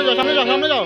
যাও, সামনে যাও, সামনে যাও।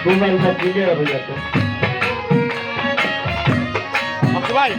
মোবাইলটা ক্লিয়ার হয়ে যেত ভাই।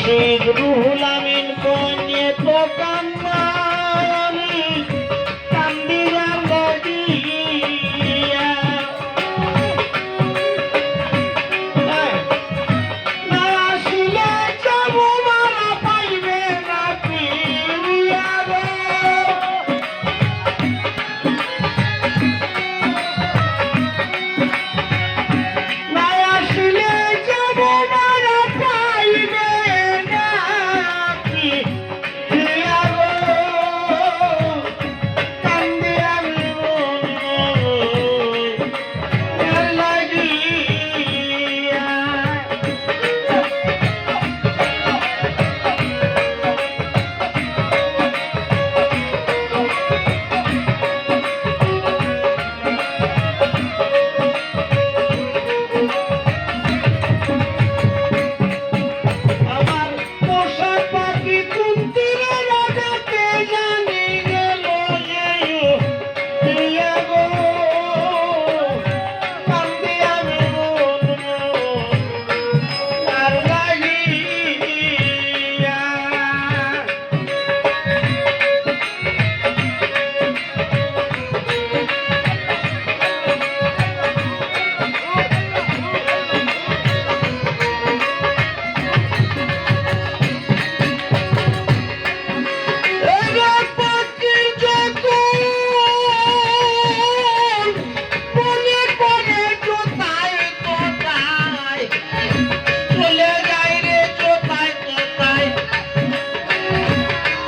আশিক রুহুল আমিন কন্যে তো কান্নারি কান্দিয়া লাগিয়া না আসিলে যাব মারা পাইবে না ফিরিয়া রে না আসিলে যাব মারা পাইবে না ফিরিয়া রে কান্দি আমি লাগিয়া আমার পোষা পাখি কুন্তিরে রাজাতে জানি গেল যে প্রিয়া গো কান্দি আমি আর লাগিয়া এরা পাখি যখন মনে পড়ে কোথায় কোথায় চলে যায় রে কোথায় কোথায়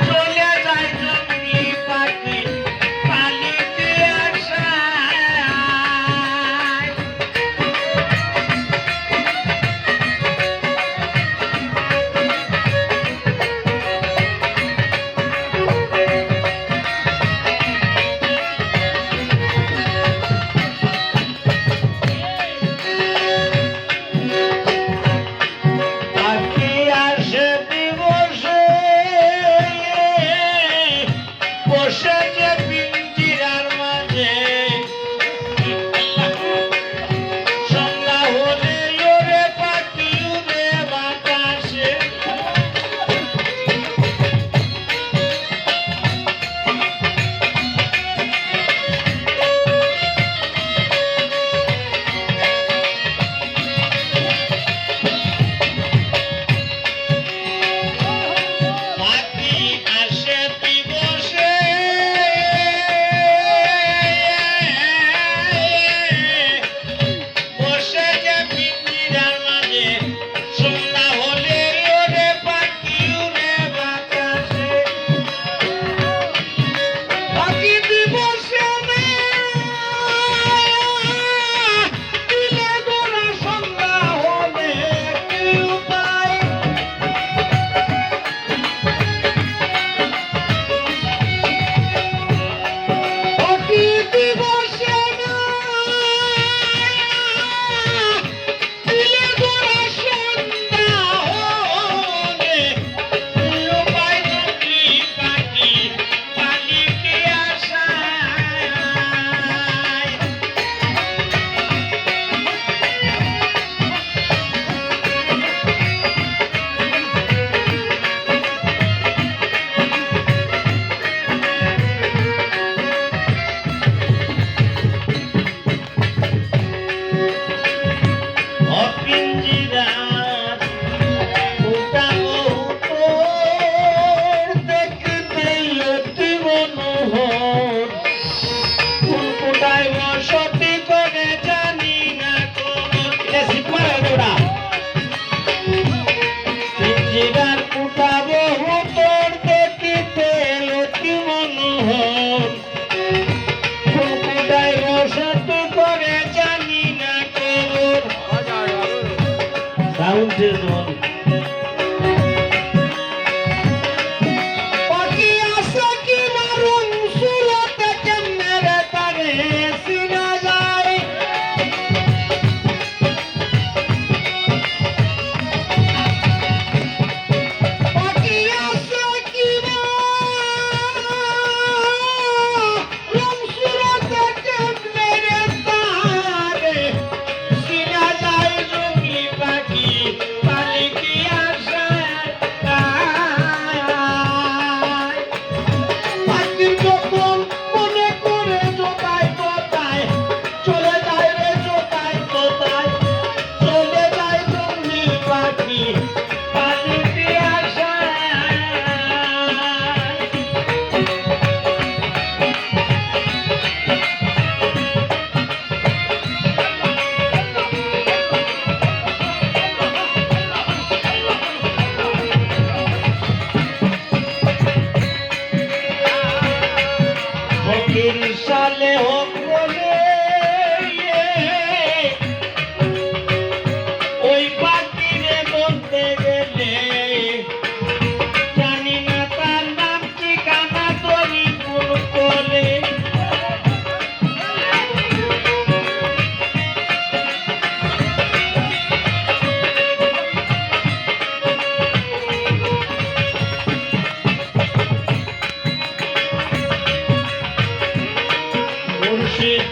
চলে যায় জঙ্গলি পাখি পালিতে আসায় পাখি আসে দিবসে বসে যে পিঞ্জিরার মাঝে সন্ধ্যা হলে ওরে পাখি উড়ে বাতাসে পাখি আসে দিবসে বসে যে পিঞ্জিরার মাঝে সন্ধ্যা হলে ওরে পাখি উড়ে বাতাসে পাখি দিবসে দিলে গোরা সন্ধ্যা হলে কি উপায় পাখি দিবসে দিলে গোরা সন্ধ্যা হলে কি উপায় জঙ্গলি পাখি পালিতে আসায় অপিঞ্জিরার ফুটানো তোর দেখতে অতি মনোহর ফুলফুটায় বসতি করে জানি না তোর পিঞ্জিরার ফুটাবো তোর দেখতে অতি মনোহর ফুলফুটায় বসতি করে জানি না তোর সাউন্ড পাখি আসে কি মারুম সুরতে কেমনে রে তারে সিনা যায় পাখি আসে কি মারুম সুরতে কেমনে রে তারে সিনা যায় জঙ্গলি পাখি পালে সালে হোক বলে ওই পাখিরে বলতে গেলে জানি না তার নাম ঠিকানা তরি কোন কোলে মুর্শিদ